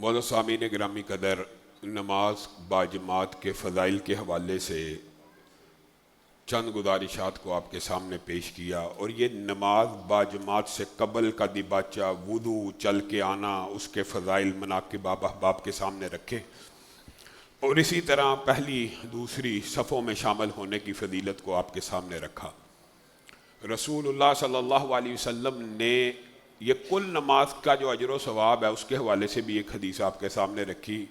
معزز سامعین گرامی قدر، نماز باجماعت کے فضائل کے حوالے سے چند گزارشات کو آپ کے سامنے پیش کیا، اور یہ نماز باجماعت سے قبل کا دیباچہ، وضو، چل کے آنا، اس کے فضائل، مناقب احباب کے سامنے رکھے، اور اسی طرح پہلی دوسری صفوں میں شامل ہونے کی فضیلت کو آپ کے سامنے رکھا۔ رسول اللہ صلی اللہ علیہ وسلم نے یہ کل نماز کا جو اجر و ثواب ہے اس کے حوالے سے بھی ایک حدیث آپ کے سامنے رکھی۔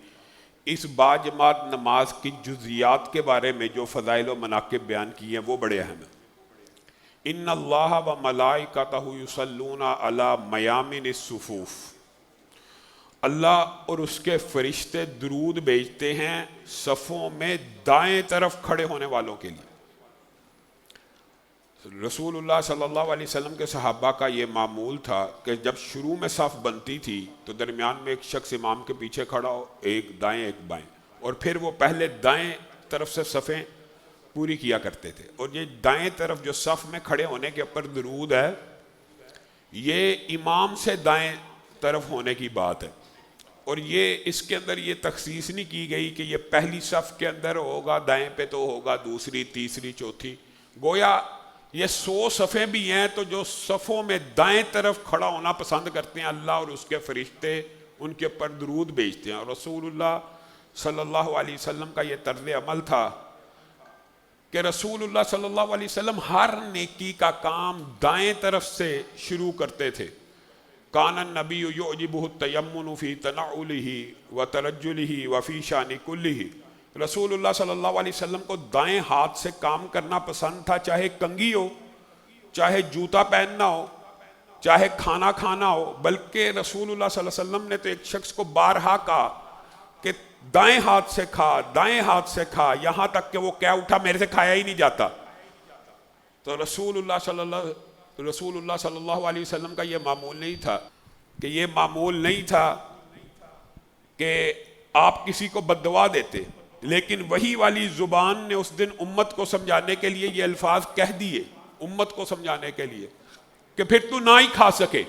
اس باجماعت نماز کی جزیات کے بارے میں جو فضائل و مناقب بیان کیے ہیں وہ بڑے اہم ہیں۔ ان اللہ و ملائکتہ یصلون علی میامن الصفوف، اللہ اور اس کے فرشتے درود بھیجتے ہیں صفوں میں دائیں طرف کھڑے ہونے والوں کے لیے۔ رسول اللہ صلی اللہ علیہ وسلم کے صحابہ کا یہ معمول تھا کہ جب شروع میں صف بنتی تھی تو درمیان میں ایک شخص امام کے پیچھے کھڑا ہو، ایک دائیں ایک بائیں، اور پھر وہ پہلے دائیں طرف سے صفیں پوری کیا کرتے تھے۔ اور یہ دائیں طرف جو صف میں کھڑے ہونے کے اوپر درود ہے، یہ امام سے دائیں طرف ہونے کی بات ہے، اور یہ اس کے اندر یہ تخصیص نہیں کی گئی کہ یہ پہلی صف کے اندر ہوگا، دائیں پہ تو ہوگا دوسری، تیسری، چوتھی۔ گویا یہ 100 صفیں بھی ہیں تو جو صفوں میں دائیں طرف کھڑا ہونا پسند کرتے ہیں، اللہ اور اس کے فرشتے ان کے اوپر درود بھیجتے ہیں۔ اور رسول اللہ صلی اللہ علیہ وسلم کا یہ طرز عمل تھا کہ رسول اللہ صلی اللہ علیہ وسلم ہر نیکی کا کام دائیں طرف سے شروع کرتے تھے۔ کان النبی یعجبہ التیمن فی تنعلہ وترجلہ وفی شان کلہ، رسول اللہ صلی اللہ علیہ وسلم کو دائیں ہاتھ سے کام کرنا پسند تھا، چاہے کنگھی ہو، چاہے جوتا پہننا ہو، چاہے کھانا کھانا ہو۔ بلکہ رسول اللہ صلی اللہ علیہ وسلم نے تو ایک شخص کو بارہا کہا کہ دائیں ہاتھ سے کھا، دائیں ہاتھ سے کھا، یہاں تک کہ وہ کہہ اٹھا میرے سے کھایا ہی نہیں جاتا۔ تو رسول اللہ صلی اللہ علیہ وسلم کا یہ معمول نہیں تھا کہ آپ کسی کو بد دعا دیتے، لیکن وہی والی زبان نے اس دن امت کو سمجھانے کے لیے یہ الفاظ کہہ دیے، امت کو سمجھانے کے لیے کہ پھر تو نہ ہی کھا سکے۔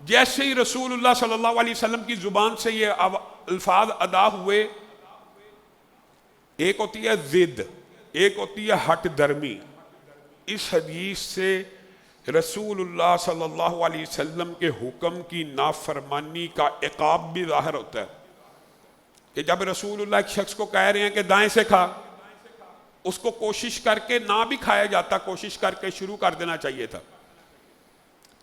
جیسے ہی رسول اللہ صلی اللہ علیہ وسلم کی زبان سے یہ الفاظ ادا ہوئے، ایک ہوتی ہے ضد، ایک ہوتی ہے ہٹ درمی۔ اس حدیث سے رسول اللہ صلی اللہ علیہ وسلم کے حکم کی نافرمانی کا عقاب بھی ظاہر ہوتا ہے کہ جب رسول اللہ ایک شخص کو کہہ رہے ہیں کہ دائیں سے کھا، اس کو کوشش کر کے نہ بھی کھایا جاتا، کوشش کر کے شروع کر دینا چاہیے تھا۔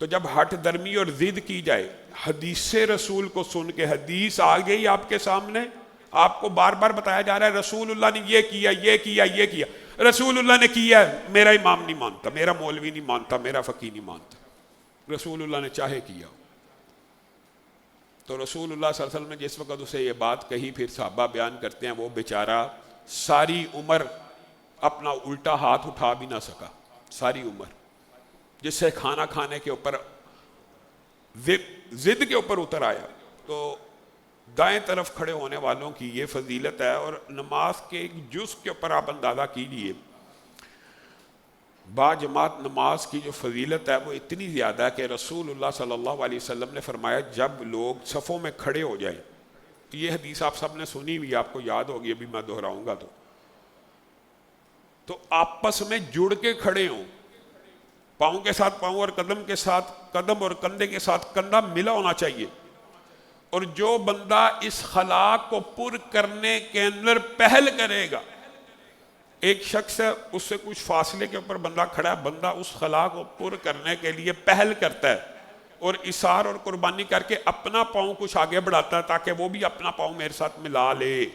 تو جب ہٹ درمی اور ضد کی جائے، حدیث رسول کو سن کے، حدیث آ گئی آپ کے سامنے، آپ کو بار بار بتایا جا رہا ہے رسول اللہ نے یہ کیا، یہ کیا، یہ کیا، رسول اللہ نے کیا ہے، میرا امام نہیں مانتا، میرا مولوی نہیں مانتا، میرا فقیہ نہیں مانتا، رسول اللہ نے چاہے کیا۔ تو رسول اللہ صلی اللہ علیہ وسلم نے جس وقت اسے یہ بات کہی، پھر صحابہ بیان کرتے ہیں وہ بیچارہ ساری عمر اپنا الٹا ہاتھ اٹھا بھی نہ سکا، ساری عمر، جس سے کھانا کھانے کے اوپر ضد کے اوپر اتر آیا۔ تو دائیں طرف کھڑے ہونے والوں کی یہ فضیلت ہے، اور نماز کے ایک جز کے اوپر آپ اندازہ کیجیے، باجماعت نماز کی جو فضیلت ہے وہ اتنی زیادہ ہے کہ رسول اللہ صلی اللہ علیہ وسلم نے فرمایا جب لوگ صفوں میں کھڑے ہو جائیں، یہ حدیث آپ سب نے سنی ہوئی، آپ کو یاد ہوگی، ابھی میں دہراؤں گا تو آپس میں جڑ کے کھڑے ہوں، پاؤں کے ساتھ پاؤں اور قدم کے ساتھ قدم اور کندھے کے ساتھ کندھا ملا ہونا چاہیے۔ اور جو بندہ اس خلا کو پر کرنے کے اندر پہل کرے گا، ایک شخص ہے اس سے کچھ فاصلے کے اوپر بندہ کھڑا ہے، بندہ اس خلا کو پر کرنے کے لیے پہل کرتا ہے اور اثار اور قربانی کر کے اپنا پاؤں کچھ آگے بڑھاتا ہے تاکہ وہ بھی اپنا پاؤں میرے ساتھ ملا لے۔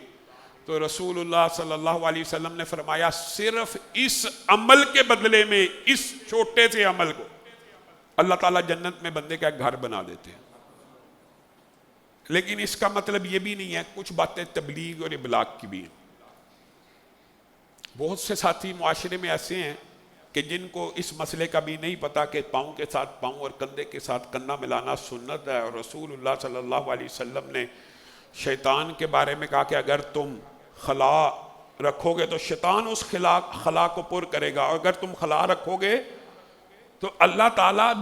تو رسول اللہ صلی اللہ علیہ وسلم نے فرمایا صرف اس عمل کے بدلے میں، اس چھوٹے سے عمل کو، اللہ تعالیٰ جنت میں بندے کا ایک گھر بنا دیتے ہیں۔ لیکن اس کا مطلب یہ بھی نہیں ہے، کچھ باتیں تبلیغ اور ابلاغ کی بھی ہیں۔ بہت سے ساتھی معاشرے میں ایسے ہیں کہ جن کو اس مسئلے کا بھی نہیں پتا کہ پاؤں کے ساتھ پاؤں اور کندھے کے ساتھ کندھا ملانا سنت ہے، اور رسول اللہ صلی اللہ علیہ وسلم نے شیطان کے بارے میں کہا کہ اگر تم خلا رکھو گے تو شیطان اس خلا کو پر کرے گا، اور اگر تم خلا رکھو گے تو اللہ تعالیٰ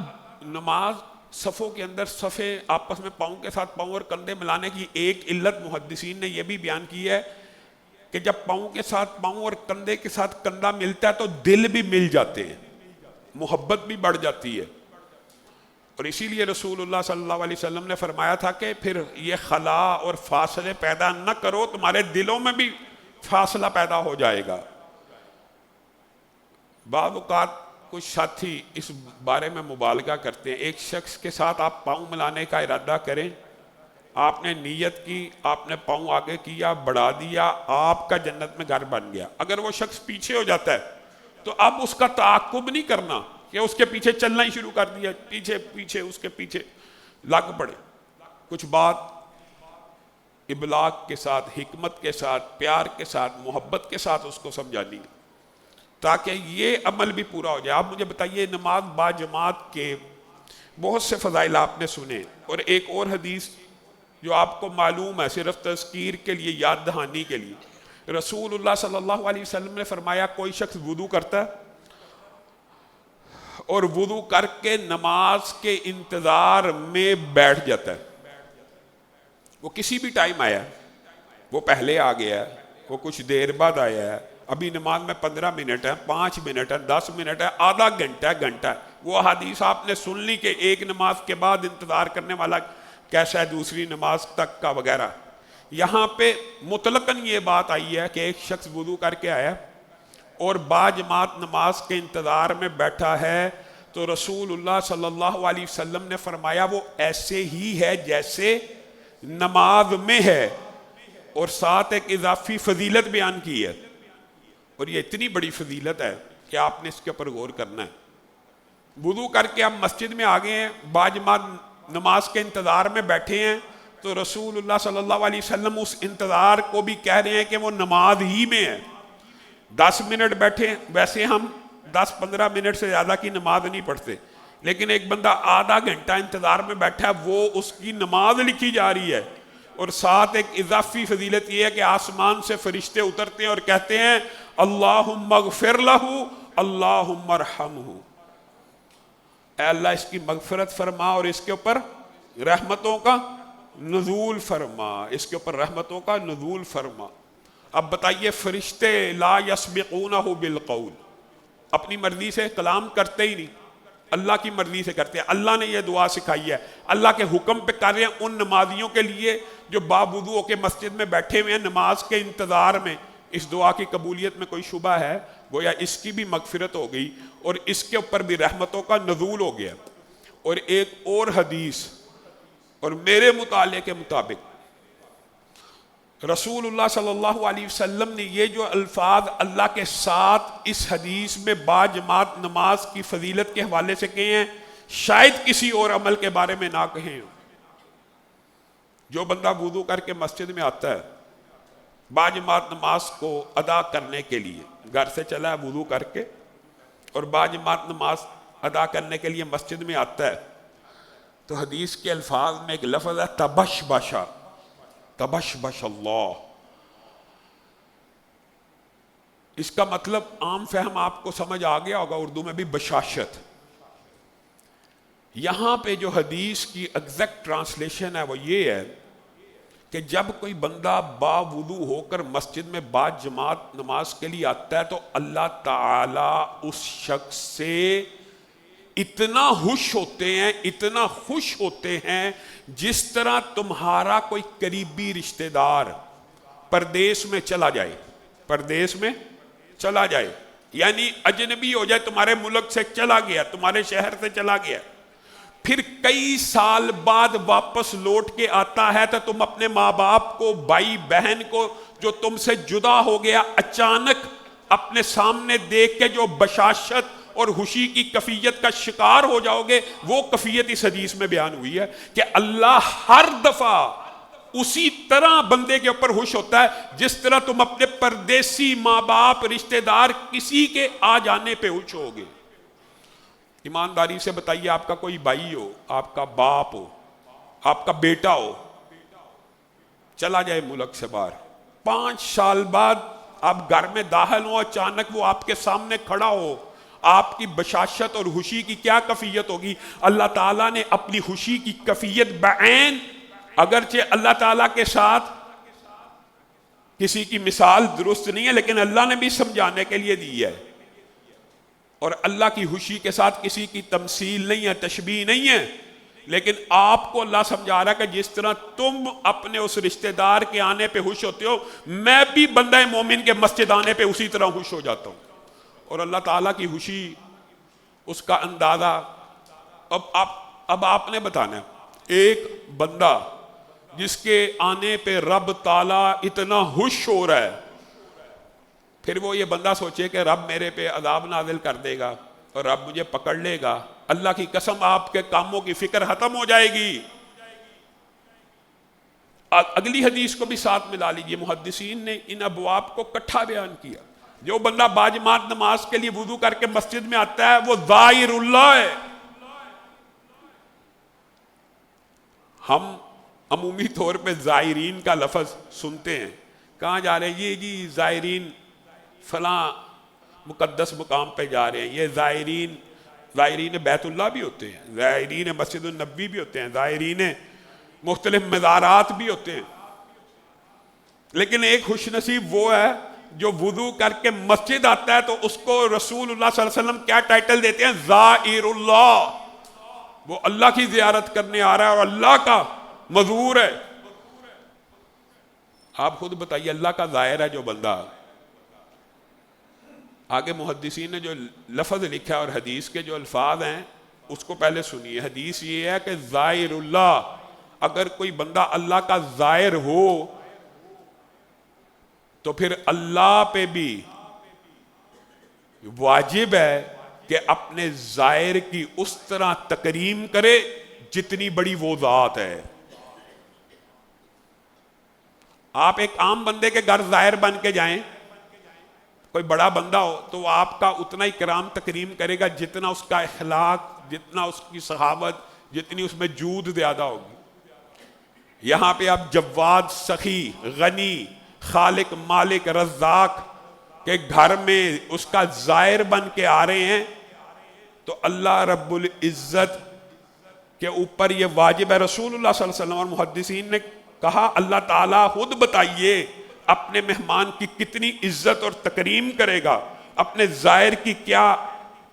نماز صفوں کے اندر صفے آپس میں پاؤں کے ساتھ پاؤں اور کندھے ملانے کی ایک علت محدثین نے یہ بھی بیان کی ہے کہ جب پاؤں کے ساتھ پاؤں اور کندھے کے ساتھ کندھا ملتا ہے تو دل بھی مل جاتے ہیں، محبت بھی بڑھ جاتی ہے. اور اسی لیے رسول اللہ صلی اللہ علیہ وسلم نے فرمایا تھا کہ پھر یہ خلا اور فاصلے پیدا نہ کرو، تمہارے دلوں میں بھی فاصلہ پیدا ہو جائے گا. بعض اوقات کچھ ساتھی اس بارے میں مبالغہ کرتے ہیں. ایک شخص کے ساتھ آپ پاؤں ملانے کا ارادہ کریں، آپ نے نیت کی، آپ نے پاؤں آگے کیا، بڑھا دیا، آپ کا جنت میں گھر بن گیا. اگر وہ شخص پیچھے ہو جاتا ہے تو اب اس کا تعاقب نہیں کرنا کہ اس کے پیچھے چلنا ہی شروع کر دیا، پیچھے پیچھے اس کے پیچھے لگ پڑے. کچھ بات ابلاغ کے ساتھ، حکمت کے ساتھ، پیار کے ساتھ، محبت کے ساتھ اس کو سمجھانی تاکہ یہ عمل بھی پورا ہو جائے. آپ مجھے بتائیے، نماز با جماعت کے بہت سے فضائل آپ نے سنے، اور ایک اور حدیث جو آپ کو معلوم ہے صرف تذکیر کے لیے، یاد دہانی کے لیے، رسول اللہ صلی اللہ علیہ وسلم نے فرمایا کوئی شخص وضو کرتا ہے اور وضو کر کے نماز کے انتظار میں بیٹھ جاتا ہے. وہ کسی بھی ٹائم آیا، وہ پہلے آ گیا، وہ کچھ دیر بعد آیا ہے، ابھی نماز میں 15 منٹ ہے، 5 منٹ ہے، 10 منٹ ہے، آدھا گھنٹہ ہے، گھنٹہ ہے. وہ حدیث آپ نے سن لی کہ ایک نماز کے بعد انتظار کرنے والا کیسا ہے، دوسری نماز تک کا وغیرہ. یہاں پہ مطلقاً یہ بات آئی ہے کہ ایک شخص وضو کر کے آیا اور با جماعت نماز کے انتظار میں بیٹھا ہے تو رسول اللہ صلی اللہ علیہ وسلم نے فرمایا وہ ایسے ہی ہے جیسے نماز میں ہے، اور ساتھ ایک اضافی فضیلت بیان کی ہے. اور یہ اتنی بڑی فضیلت ہے کہ آپ نے اس کے اوپر غور کرنا ہے. وضو کر کے ہم مسجد میں آ گئے ہیں، با جماعت نماز کے انتظار میں بیٹھے ہیں تو رسول اللہ صلی اللہ علیہ وسلم اس انتظار کو بھی کہہ رہے ہیں کہ وہ نماز ہی میں ہے. 10 منٹ بیٹھے، ویسے ہم 10-15 منٹ سے زیادہ کی نماز نہیں پڑھتے، لیکن ایک بندہ آدھا گھنٹہ انتظار میں بیٹھا ہے، وہ اس کی نماز لکھی جا رہی ہے. اور ساتھ ایک اضافی فضیلت یہ ہے کہ آسمان سے فرشتے اترتے ہیں اور کہتے ہیں اللہم اغفر لہ اللہم ارحمہ، اے اللہ اس کی مغفرت فرما اور اس کے اوپر رحمتوں کا نزول فرما، اس کے اوپر رحمتوں کا نزول فرما. اب بتائیے، فرشتے لا یسبقونہ بالقول، اپنی مرضی سے کلام کرتے ہی نہیں، اللہ کی مرضی سے کرتے ہیں. اللہ نے یہ دعا سکھائی ہے، اللہ کے حکم پہ کر رہے ہیں ان نمازیوں کے لیے جو باوضو ہو کے مسجد میں بیٹھے ہوئے ہیں نماز کے انتظار میں. اس دعا کی قبولیت میں کوئی شبہ ہے؟ گویا اس کی بھی مغفرت ہو گئی اور اس کے اوپر بھی رحمتوں کا نزول ہو گیا. اور ایک اور حدیث، اور میرے مطالعے کے مطابق رسول اللہ صلی اللہ علیہ وسلم نے یہ جو الفاظ اللہ کے ساتھ اس حدیث میں با جماعت نماز کی فضیلت کے حوالے سے کہے ہیں، شاید کسی اور عمل کے بارے میں نہ کہیں. جو بندہ وضو کر کے مسجد میں آتا ہے با جماعت نماز کو ادا کرنے کے لیے، گھر سے چلا ہے وضو کر کے اور با جماعت نماز ادا کرنے کے لیے مسجد میں آتا ہے، تو حدیث کے الفاظ میں ایک لفظ ہے تبشبشا، تبشبش اللہ. اس کا مطلب عام فہم آپ کو سمجھ آ گیا ہوگا، اردو میں بھی بشاشت. یہاں پہ جو حدیث کی ایگزیکٹ ٹرانسلیشن ہے وہ یہ ہے کہ جب کوئی بندہ با وضو ہو کر مسجد میں با جماعت نماز کے لیے آتا ہے تو اللہ تعالیٰ اس شخص سے اتنا خوش ہوتے ہیں، اتنا خوش ہوتے ہیں جس طرح تمہارا کوئی قریبی رشتہ دار پردیس میں چلا جائے، پردیس میں چلا جائے، یعنی اجنبی ہو جائے، تمہارے ملک سے چلا گیا، تمہارے شہر سے چلا گیا، پھر کئی سال بعد واپس لوٹ کے آتا ہے تو تم اپنے ماں باپ کو، بھائی بہن کو جو تم سے جدا ہو گیا اچانک اپنے سامنے دیکھ کے جو بشاشت اور خوشی کی کیفیت کا شکار ہو جاؤ گے، وہ کیفیت اس حدیث میں بیان ہوئی ہے کہ اللہ ہر دفعہ اسی طرح بندے کے اوپر خوش ہوتا ہے جس طرح تم اپنے پردیسی ماں باپ رشتہ دار کسی کے آ جانے پہ خوش ہوگے. ایمانداری سے بتائیے، آپ کا کوئی بھائی ہو، آپ کا باپ ہو، آپ کا بیٹا ہو، چلا جائے ملک سے باہر، 5 سال بعد آپ گھر میں داخل ہو، اچانک وہ آپ کے سامنے کھڑا ہو، آپ کی بشاشت اور خوشی کی کیا کیفیت ہوگی؟ اللہ تعالیٰ نے اپنی خوشی کی کیفیت بعین، اگرچہ اللہ تعالیٰ کے ساتھ کسی کی مثال درست نہیں ہے لیکن اللہ نے بھی سمجھانے کے لیے دی ہے، اور اللہ کی خوشی کے ساتھ کسی کی تمثیل نہیں ہے، تشبیہ نہیں ہے، لیکن آپ کو اللہ سمجھا رہا ہے کہ جس طرح تم اپنے اس رشتہ دار کے آنے پہ خوش ہوتے ہو، میں بھی بندہ مومن کے مسجد آنے پہ اسی طرح خوش ہو جاتا ہوں۔ اور اللہ تعالیٰ کی خوشی، اس کا اندازہ اب آپ نے بتانا ہے۔ ایک بندہ جس کے آنے پہ رب تعالیٰ اتنا خوش ہو رہا ہے، پھر وہ یہ بندہ سوچے کہ رب میرے پہ عذاب نازل کر دے گا اور رب مجھے پکڑ لے گا، اللہ کی قسم آپ کے کاموں کی فکر ختم ہو جائے گی۔ اگلی حدیث کو بھی ساتھ ملا لیجئے، محدثین نے ان ابواب کو اکٹھا بیان کیا۔ جو بندہ باجماعت نماز کے لیے وضو کر کے مسجد میں آتا ہے وہ ذائر اللہ ہے۔ ہم عمومی طور پہ زائرین کا لفظ سنتے ہیں، کہاں جا رہے ہیں؟ یہ جی زائرین فلاں مقدس مقام پہ جا رہے ہیں۔ یہ زائرین بیت اللہ بھی ہوتے ہیں، زائرین مسجد النبی بھی ہوتے ہیں، زائرین مختلف مزارات بھی ہوتے ہیں، لیکن ایک خوش نصیب وہ ہے جو وضو کر کے مسجد آتا ہے تو اس کو رسول اللہ صلی اللہ علیہ وسلم کیا ٹائٹل دیتے ہیں؟ زائر اللہ۔ وہ اللہ کی زیارت کرنے آ رہا ہے اور اللہ کا مزور ہے۔ آپ خود بتائیے، اللہ کا زائر ہے جو بندہ۔ آگے محدثین نے جو لفظ لکھا ہے اور حدیث کے جو الفاظ ہیں اس کو پہلے سنیے۔ حدیث یہ ہے کہ زائر اللہ، اگر کوئی بندہ اللہ کا زائر ہو تو پھر اللہ پہ بھی واجب ہے کہ اپنے زائر کی اس طرح تکریم کرے جتنی بڑی وہ ذات ہے۔ آپ ایک عام بندے کے گھر زائر بن کے جائیں، کوئی بڑا بندہ ہو تو وہ آپ کا اتنا ہی کرام تکریم کرے گا جتنا اس کا اخلاق، جتنا اس کی سخاوت، جتنی اس میں جود زیادہ ہوگی۔ یہاں پہ آپ جواد، سخی، غنی، خالق، مالک، رزاق کے گھر میں اس کا زائر بن کے آ رہے ہیں تو اللہ رب العزت کے اوپر یہ واجب ہے۔ رسول اللہ صلی اللہ علیہ وسلم اور محدثین نے کہا اللہ تعالیٰ خود بتائیے اپنے مہمان کی کتنی عزت اور تکریم کرے گا، اپنے زائر کی کیا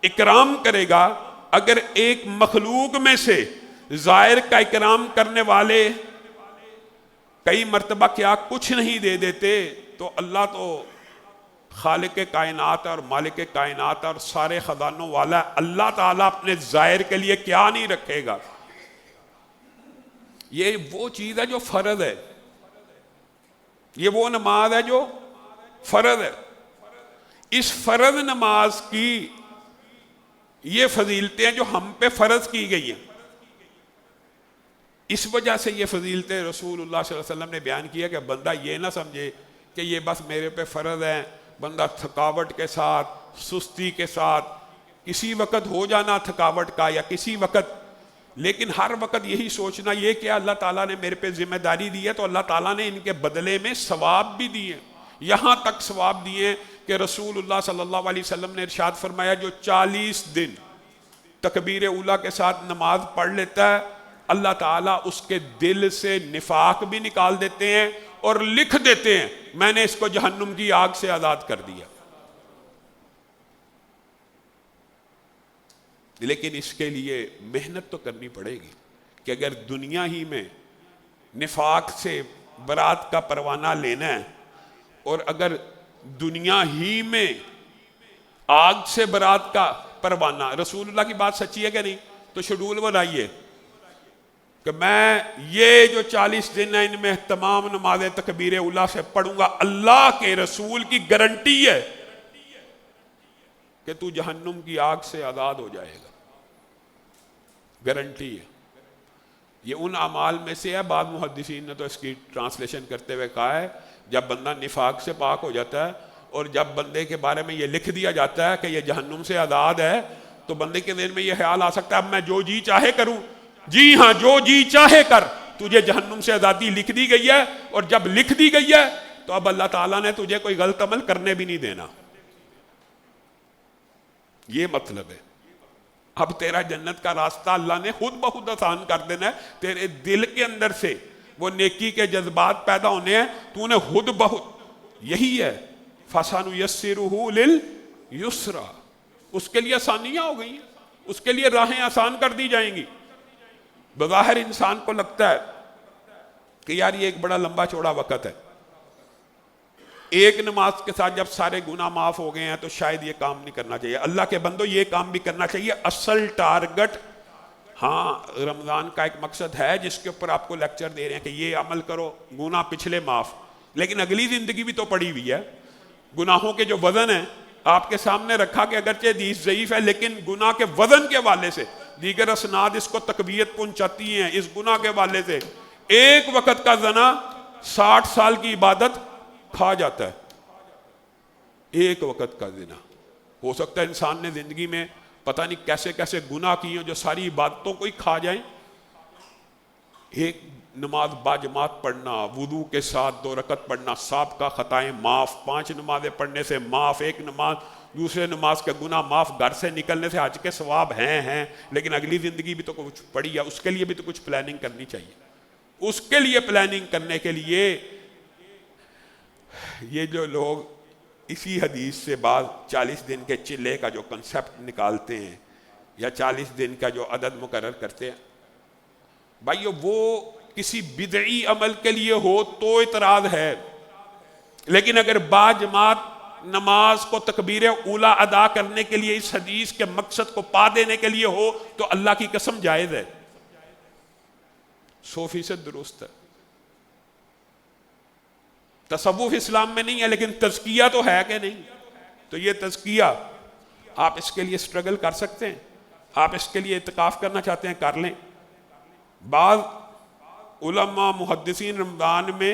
اکرام کرے گا۔ اگر ایک مخلوق میں سے زائر کا اکرام کرنے والے کئی مرتبہ کیا کچھ نہیں دے دیتے تو اللہ تو خالق کائنات اور مالک کائنات اور سارے خزانوں والا ہے، اللہ تعالیٰ اپنے زائر کے لیے کیا نہیں رکھے گا۔ یہ وہ چیز ہے جو فرض ہے، یہ وہ نماز ہے جو فرض ہے۔ اس فرض نماز کی یہ فضیلتیں جو ہم پہ فرض کی گئی ہیں، اس وجہ سے یہ فضیلتیں رسول اللہ صلی اللہ علیہ وسلم نے بیان کیا کہ بندہ یہ نہ سمجھے کہ یہ بس میرے پہ فرض ہے، بندہ تھکاوٹ کے ساتھ، سستی کے ساتھ، کسی وقت ہو جانا تھکاوٹ کا یا کسی وقت، لیکن ہر وقت یہی سوچنا یہ کہ اللہ تعالیٰ نے میرے پہ ذمہ داری دی ہے تو اللہ تعالیٰ نے ان کے بدلے میں ثواب بھی دیے، یہاں تک ثواب دیے کہ رسول اللہ صلی اللہ علیہ وسلم نے ارشاد فرمایا جو 40 دن تکبیر اولیٰ کے ساتھ نماز پڑھ لیتا ہے اللہ تعالیٰ اس کے دل سے نفاق بھی نکال دیتے ہیں اور لکھ دیتے ہیں میں نے اس کو جہنم کی آگ سے آزاد کر دیا۔ لیکن اس کے لیے محنت تو کرنی پڑے گی کہ اگر دنیا ہی میں نفاق سے برات کا پروانہ لینا ہے اور اگر دنیا ہی میں آگ سے برات کا پروانہ، رسول اللہ کی بات سچی ہے کہ نہیں؟ تو شیڈول بنائیے کہ میں یہ جو 40 دن ہیں ان میں تمام نمازیں تکبیر اولیٰ سے پڑھوں گا، اللہ کے رسول کی گارنٹی ہے کہ تو جہنم کی آگ سے آزاد ہو جائے گا، گارنٹی ہے۔ یہ ان اعمال میں سے ہے، بعض محدثین نے تو اس کی ٹرانسلیشن کرتے ہوئے کہا ہے جب بندہ نفاق سے پاک ہو جاتا ہے اور جب بندے کے بارے میں یہ لکھ دیا جاتا ہے کہ یہ جہنم سے آزاد ہے تو بندے کے ذہن میں یہ خیال آ سکتا ہے اب میں جو جی چاہے کروں۔ جی ہاں، جو جی چاہے کر، تجھے جہنم سے آزادی لکھ دی گئی ہے، اور جب لکھ دی گئی ہے تو اب اللہ تعالیٰ نے تجھے کوئی غلط عمل کرنے بھی نہیں دینا۔ یہ مطلب ہے۔ اب تیرا جنت کا راستہ اللہ نے خود بخود آسان کر دینا ہے، تیرے دل کے اندر سے وہ نیکی کے جذبات پیدا ہونے ہیں، تو نے خود بخود، یہی ہے فَسَنُيَسِّرُهُ لِلْيُسْرَى، اس کے لیے آسانیاں ہو گئی ہیں، اس کے لیے راہیں آسان کر دی جائیں گی۔ بظاہر انسان کو لگتا ہے کہ یار یہ ایک بڑا لمبا چوڑا وقت ہے، ایک نماز کے ساتھ جب سارے گناہ معاف ہو گئے ہیں تو شاید یہ کام نہیں کرنا چاہیے۔ اللہ کے بندو یہ کام بھی کرنا چاہیے، اصل ٹارگٹ ہاں رمضان کا ایک مقصد ہے جس کے اوپر آپ کو لیکچر دے رہے ہیں کہ یہ عمل کرو، گناہ پچھلے معاف، لیکن اگلی زندگی بھی تو پڑی ہوئی ہے۔ گناہوں کے جو وزن ہیں آپ کے سامنے رکھا کہ اگرچہ حدیث ضعیف ہے لیکن گناہ کے وزن کے حوالے سے دیگر اسناد اس کو تقویت پہنچاتی ہیں، اس گناہ کے حوالے سے ایک وقت کا زنا 60 سال کی عبادت کھا جاتا ہے۔ ایک وقت کا زنا، ہو سکتا ہے انسان نے زندگی میں پتہ نہیں کیسے کیسے گناہ کیے جو ساری عبادتوں کو ہی کھا جائیں۔ ایک نماز باجماعت پڑھنا، وضو کے ساتھ 2 رکعت پڑھنا، سابقہ خطائیں معاف، 5 نمازیں پڑھنے سے معاف، ایک نماز دوسرے نماز کے گناہ معاف، گھر سے نکلنے سے حج کے ثواب ہیں لیکن اگلی زندگی بھی تو کچھ پڑی ہے، اس کے لیے بھی تو کچھ پلاننگ کرنی چاہیے۔ اس کے لیے پلاننگ کرنے کے لیے یہ جو لوگ اسی حدیث سے بعض 40 دن کے چلے کا جو کنسپٹ نکالتے ہیں یا 40 دن کا جو عدد مقرر کرتے ہیں، بھائیو وہ کسی بدعی عمل کے لیے ہو تو اعتراض ہے، لیکن اگر باجماعت نماز کو تکبیر اولا ادا کرنے کے لیے اس حدیث کے مقصد کو پا دینے کے لیے ہو تو اللہ کی قسم جائز ہے، 100% درست ہے۔ تصوف اسلام میں نہیں ہے لیکن تزکیہ تو ہے کہ نہیں؟ تو یہ تزکیہ آپ اس کے لیے سٹرگل کر سکتے ہیں، آپ اس کے لیے اعتکاف کرنا چاہتے ہیں کر لیں۔ بعض علماء محدثین رمضان میں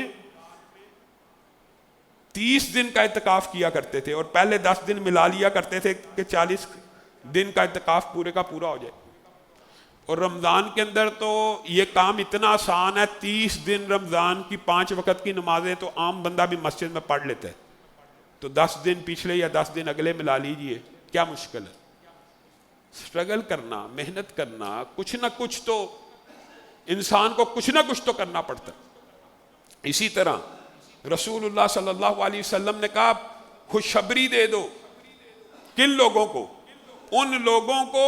30 دن کا اعتکاف کیا کرتے تھے اور پہلے 10 دن ملا لیا کرتے تھے کہ 40 دن کا اعتکاف پورے کا پورا ہو جائے۔ اور رمضان کے اندر تو یہ کام اتنا آسان ہے، 30 دن رمضان کی 5 وقت کی نمازیں تو عام بندہ بھی مسجد میں پڑھ لیتا ہے، تو 10 دن پچھلے یا 10 دن اگلے ملا لیجئے، کیا مشکل ہے؟ سٹرگل کرنا، محنت کرنا، کچھ نہ کچھ تو انسان کو کچھ نہ کچھ تو کرنا پڑتا ہے۔ اسی طرح رسول اللہ صلی اللہ علیہ وسلم نے کہا خوشخبری دے دو، کن لوگوں کو؟ ان لوگوں کو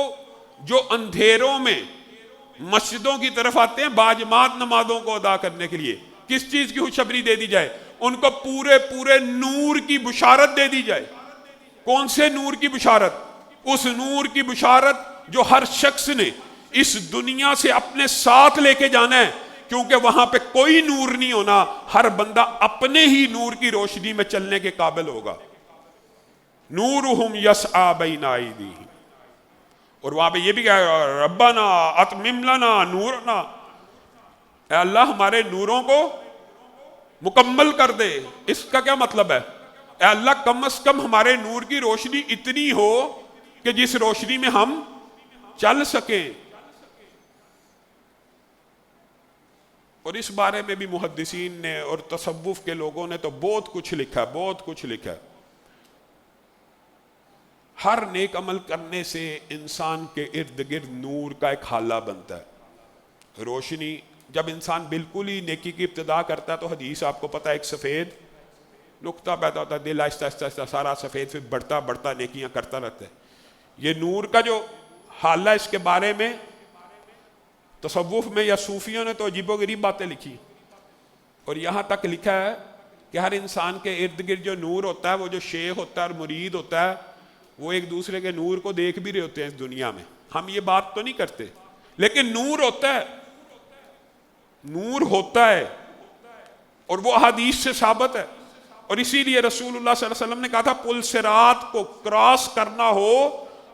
جو اندھیروں میں مسجدوں کی طرف آتے ہیں باجماعت نمازوں کو ادا کرنے کے لیے۔ کس چیز کی خوشخبری دے دی جائے؟ ان کو پورے نور کی بشارت دے دی جائے۔ کون سے نور کی بشارت؟ اس نور کی بشارت جو ہر شخص نے اس دنیا سے اپنے ساتھ لے کے جانا ہے، کیونکہ وہاں پہ کوئی نور نہیں ہونا، ہر بندہ اپنے ہی نور کی روشنی میں چلنے کے قابل ہوگا۔ نورہم یسعی بین ایدیہم، اور وہاں پہ یہ بھی کہا ربنا اتمم لنا نورنا، اے اللہ ہمارے نوروں کو مکمل کر دے۔ اس کا کیا مطلب ہے؟ اے اللہ کم از کم ہمارے نور کی روشنی اتنی ہو کہ جس روشنی میں ہم چل سکیں۔ اور اس بارے میں بھی محدثین نے اور تصوف کے لوگوں نے تو بہت کچھ لکھا ہے، بہت کچھ لکھا ہے۔ ہر نیک عمل کرنے سے انسان کے ارد گرد نور کا ایک حالہ بنتا ہے، روشنی۔ جب انسان بالکل ہی نیکی کی ابتدا کرتا ہے تو حدیث آپ کو پتہ ہے ایک سفید نقطہ پیدا ہوتا ہے، دل آہستہ آہستہ سارا سفید، پھر بڑھتا بڑھتا نیکیاں کرتا رہتا ہے۔ یہ نور کا جو حالہ، اس کے بارے میں تصوف میں یا صوفیوں نے تو عجیب و غریب باتیں لکھی، اور یہاں تک لکھا ہے کہ ہر انسان کے ارد گرد جو نور ہوتا ہے، وہ جو شیخ ہوتا ہے اور مرید ہوتا ہے، وہ ایک دوسرے کے نور کو دیکھ بھی رہے ہوتے ہیں اس دنیا میں۔ ہم یہ بات تو نہیں کرتے لیکن نور ہوتا ہے، نور ہوتا ہے، اور وہ حدیث سے ثابت ہے۔ اور اسی لیے رسول اللہ صلی اللہ علیہ وسلم نے کہا تھا پل صراط کو کراس کرنا ہو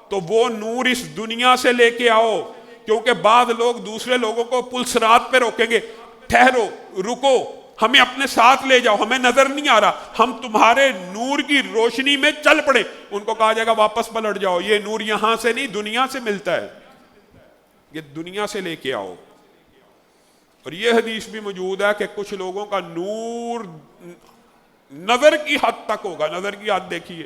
تو وہ نور اس دنیا سے لے کے آؤ، کیونکہ بعض لوگ دوسرے لوگوں کو پل صراط پہ روکیں گے، ٹھہرو، رکو، ہمیں اپنے ساتھ لے جاؤ، ہمیں نظر نہیں آ رہا، ہم تمہارے نور کی روشنی میں چل پڑے۔ ان کو کہا جائے گا واپس پلٹ جاؤ، یہ نور یہاں سے نہیں دنیا سے ملتا ہے، یہ دنیا سے لے کے آؤ۔ اور یہ حدیث بھی موجود ہے کہ کچھ لوگوں کا نور نظر کی حد تک ہوگا، نظر کی حد دیکھیے،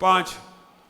5।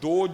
2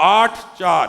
8-4।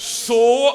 100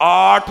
8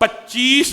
25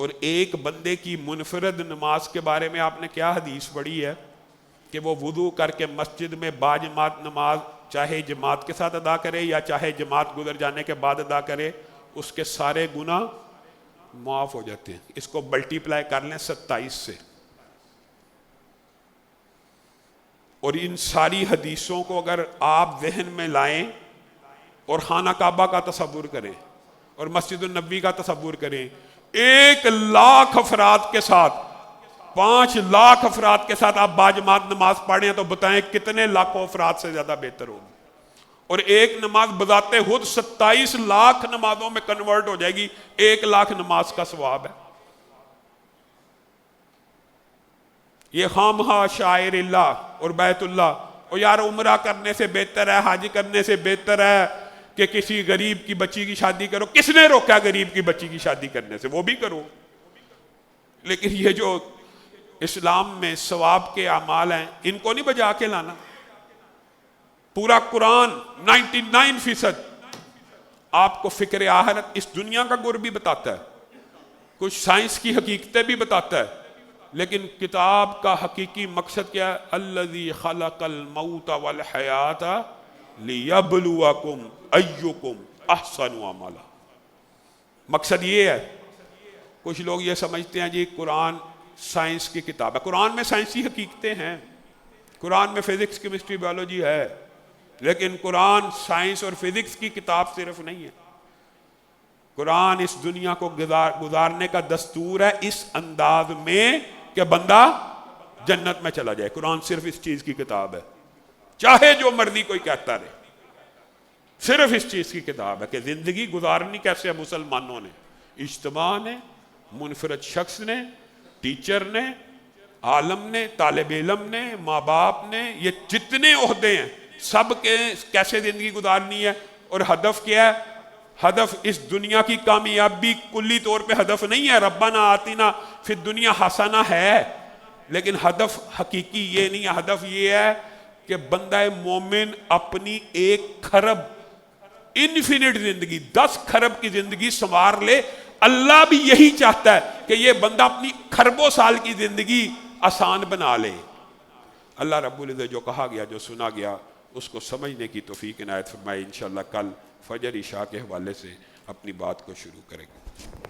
اور ایک بندے کی منفرد نماز کے بارے میں آپ نے کیا حدیث پڑھی ہے کہ وہ وضو کر کے مسجد میں باجماعت نماز چاہے جماعت کے ساتھ ادا کرے یا چاہے جماعت گزر جانے کے بعد ادا کرے، اس کے سارے گناہ معاف ہو جاتے ہیں۔ اس کو ملٹی پلائی کر لیں 27 سے، اور ان ساری حدیثوں کو اگر آپ ذہن میں لائیں اور خانہ کعبہ کا تصور کریں اور مسجد النبی کا تصور کریں، 1,00,000 افراد کے ساتھ 5,00,000 افراد کے ساتھ آپ باجماعت نماز پڑھیں تو بتائیں کتنے لاکھوں افراد سے زیادہ بہتر ہوگی۔ اور ایک نماز بذات خود 27 لاکھ نمازوں میں کنورٹ ہو جائے گی، 1,00,000 نماز کا ثواب ہے۔ یہ خامہا شاعر اللہ اور بیت اللہ، اور یار عمرہ کرنے سے بہتر ہے، حج کرنے سے بہتر ہے کہ کسی غریب کی بچی کی شادی کرو۔ کس نے روکا غریب کی بچی کی شادی کرنے سے؟ وہ بھی کرو۔ لیکن یہ جو اسلام میں ثواب کے اعمال ہیں، ان کو نہیں بجا کے لانا۔ پورا قرآن 99% آپ کو فکر آخرت اس دنیا کا گر بھی بتاتا ہے، کچھ سائنس کی حقیقتیں بھی بتاتا ہے، لیکن کتاب کا حقیقی مقصد کیا ہے؟ الذی خلق الموت والحیات لیبلوکم ایکم احسن عملا۔ مقصد یہ ہے۔ کچھ لوگ یہ سمجھتے ہیں جی قرآن سائنس کی کتاب ہے۔ قرآن میں سائنسی حقیقتیں ہیں، قرآن میں فزکس، کیمسٹری، بایولوجی ہے، لیکن قرآن سائنس اور فزکس کی کتاب صرف نہیں ہے۔ قرآن اس دنیا کو گزارنے کا دستور ہے اس انداز میں کہ بندہ جنت میں چلا جائے۔ قرآن صرف اس چیز کی کتاب ہے، چاہے جو مرضی کوئی کہتا رہے، صرف اس چیز کی کتاب ہے کہ زندگی گزارنی کیسے ہے۔ مسلمانوں نے، اجتماع نے، منفرد شخص نے، ٹیچر نے، عالم نے، طالب علم نے، ماں باپ نے، یہ جتنے عہدے ہیں سب کے کیسے زندگی گزارنی ہے، اور ہدف کیا ہے؟ ہدف اس دنیا کی کامیابی کلی طور پہ ہدف نہیں ہے۔ ربنا آتنا فی الدنیا حسنہ ہے، لیکن ہدف حقیقی یہ نہیں ہے۔ ہدف یہ ہے کہ بندہ مومن اپنی 1 کھرب انفینٹ زندگی، 10 کھرب کی زندگی سنوار لے۔ اللہ بھی یہی چاہتا ہے کہ یہ بندہ اپنی کھربوں سال کی زندگی آسان بنا لے۔ اللہ رب العزت جو کہا گیا، جو سنا گیا، اس کو سمجھنے کی توفیق عنایت فرمائے۔ انشاءاللہ کل فجر عشاء کے حوالے سے اپنی بات کو شروع کریں گے۔